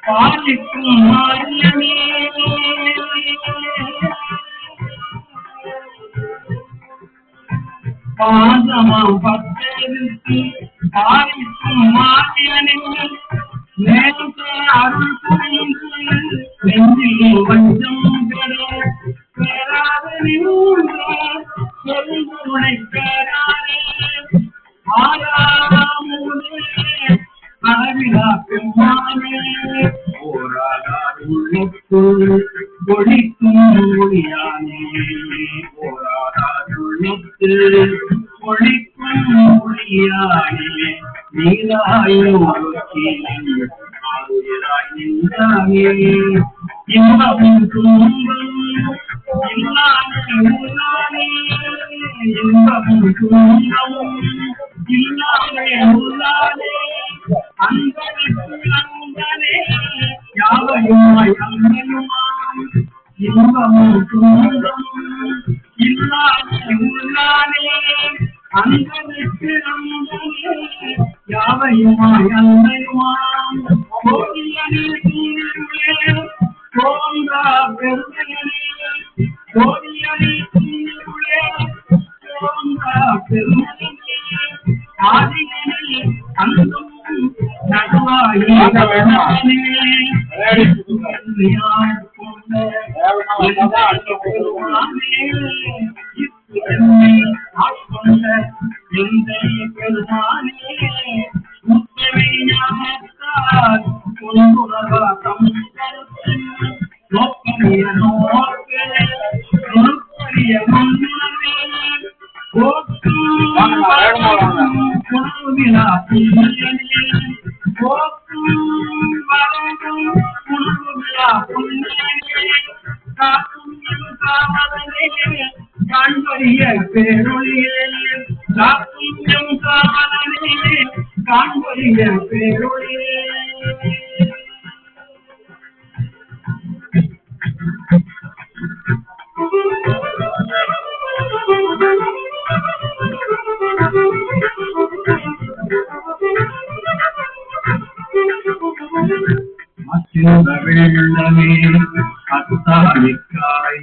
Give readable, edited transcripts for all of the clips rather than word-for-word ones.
பாலிக்கும் மாரியமே பாதமாம் பத்தேருக்கு பாலிக்கும் மாரியனின் நேற்று அருள் புரிந்து நெஞ்சில் வஞ்சம் பெறாத சொல்லுனை பெறாதே ஆறாமுதே அளவிலா பெம்மானே போராடார் உள்ளத்துள் ஒழிக்கும் மொழியானே போராடார் உள்ளத்துள் ஒழிக்கும் மொழியானே நீலாயோக்கி இன்பமும் துன்பம் இல்லாமே உள்ளானே இன்பமும் துன்பமும் இல்லாமே உள்ளானே அன்பனுக்கு அன்பனே யாவையுமாய் அன்பனுமாம் இன்பமும் துன்பமும் இல்லாமே உள்ளானே அன்பனுக்கு அன்பனே யாவையுமாய் அன்பனுமாம் கோடியனே தோன்றா பெருமையனே கோடியனே தோன்றா பெருமையனே ஆதியனே அன்பும் நடுவாயே ஆட்கொண்ட எந்தை பெருமானே முத்தமை ஞானத்தால் பொன்புணர்வாக்கம் நோக்கரிய நோக்கே நுணுக்கரிய முன்னுணர்வே குணவிழா புண்ணியனே போக்கும் வரங்கும் குணவிழா புண்ணியனே காக்கும் காவலனே காண்பறிய பேரொழியே காக்கும் காவலனே காண்பறிய பேரொழியே வெள்ளமே அத்தாமிக்காய்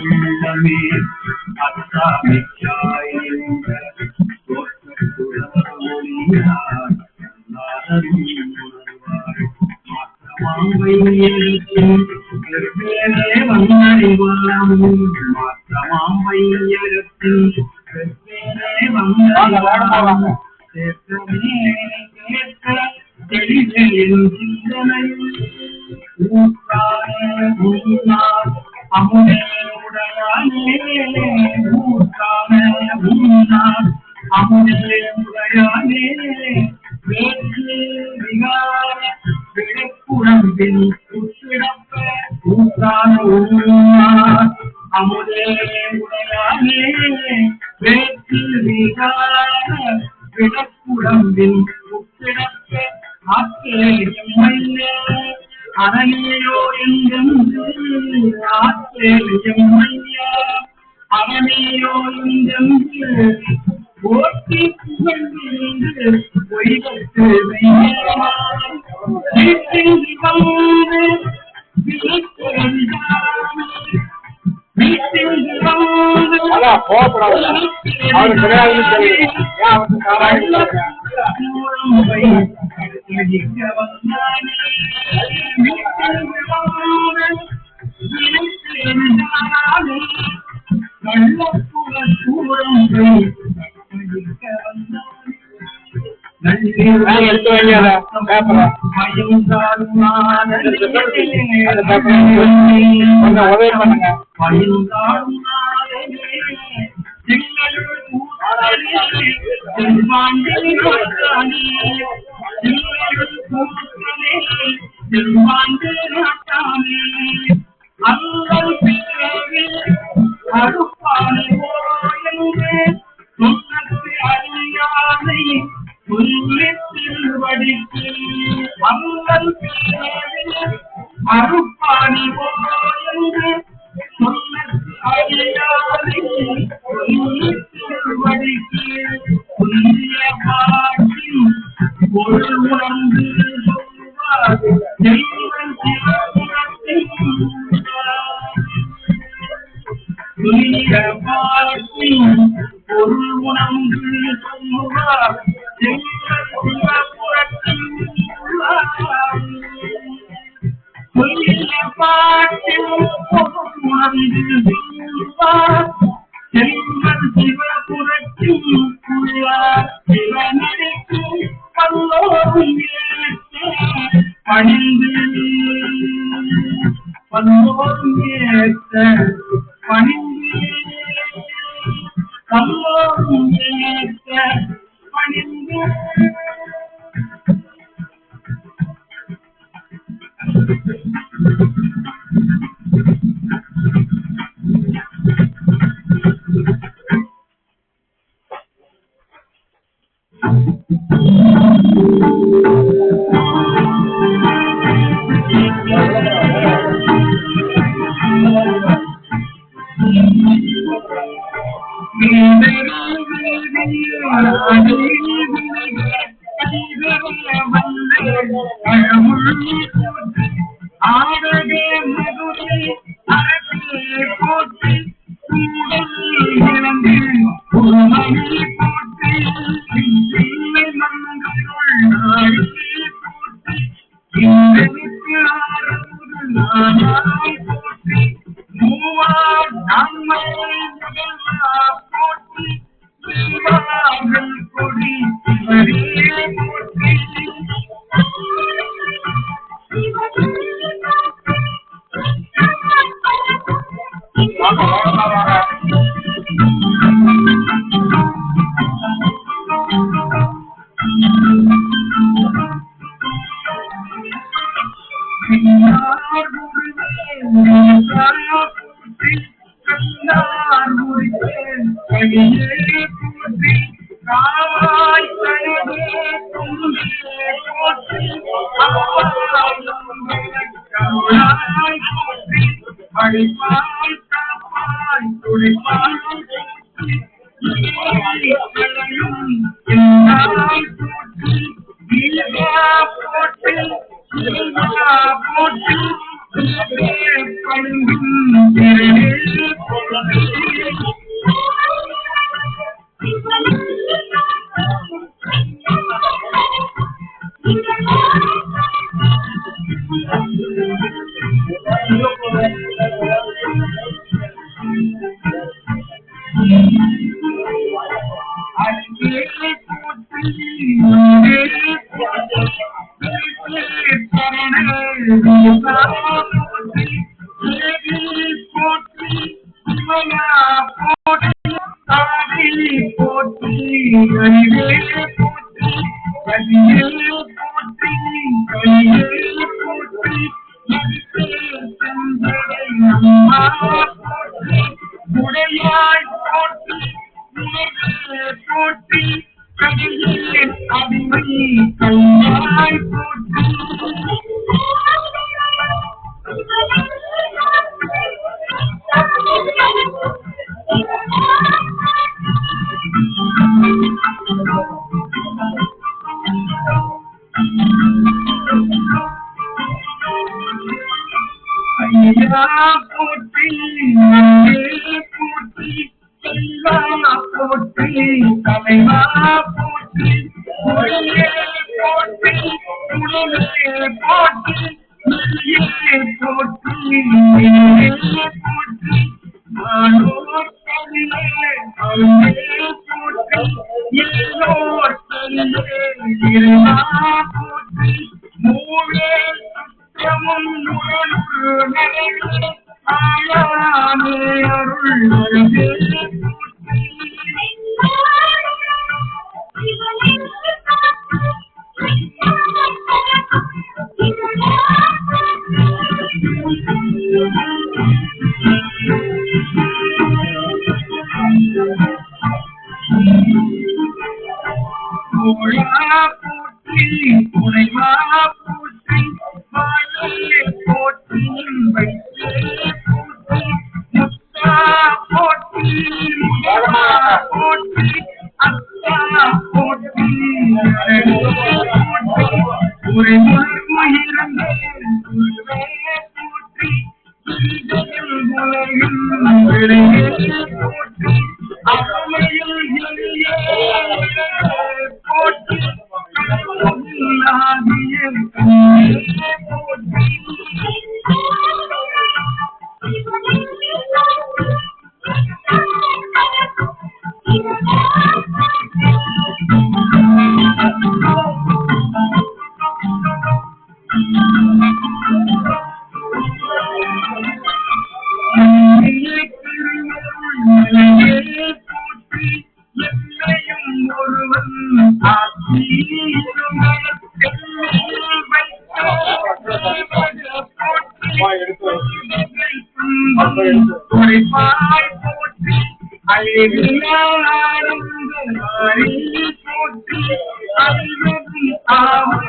வெள்ளமே அத்தாமிக்காய் வந்தறிவாம் மாற்றமாம் வையகத்தின் அமுதே உடையானே அமுதே உடையானே வேற்று விகார விடப்புடம்பின் உச்சிடப்ப ஊற்றான அமுதே உடையானே வேற்று விகார விடப்புடம்பின் உச்சிடப்ப ஆற்றே எம்மையே அரணேயோ எங்கென்று ஆற்றே எம்மையா அரணேயோ எங்கென்று போற்றி புகழ்ந்து பொய்கட்டு வீட்டில் வந்து வீட்டில் அருப்பாணி கல்லோரும் ஏற்ற பணிந்து ஆடகே மதுரை அரசே போற்றி இழந்து உண்மையை போற்றி போற்றி இந்தனுக்கு ஆறுவது நானாய் போற்றி மூவார் நம்மை முதல்வா போற்றி தீவார்கள் கொடி சிவரே போற்றி தேவியானந்த மாறி போற்றி அறிவதும் ஆவ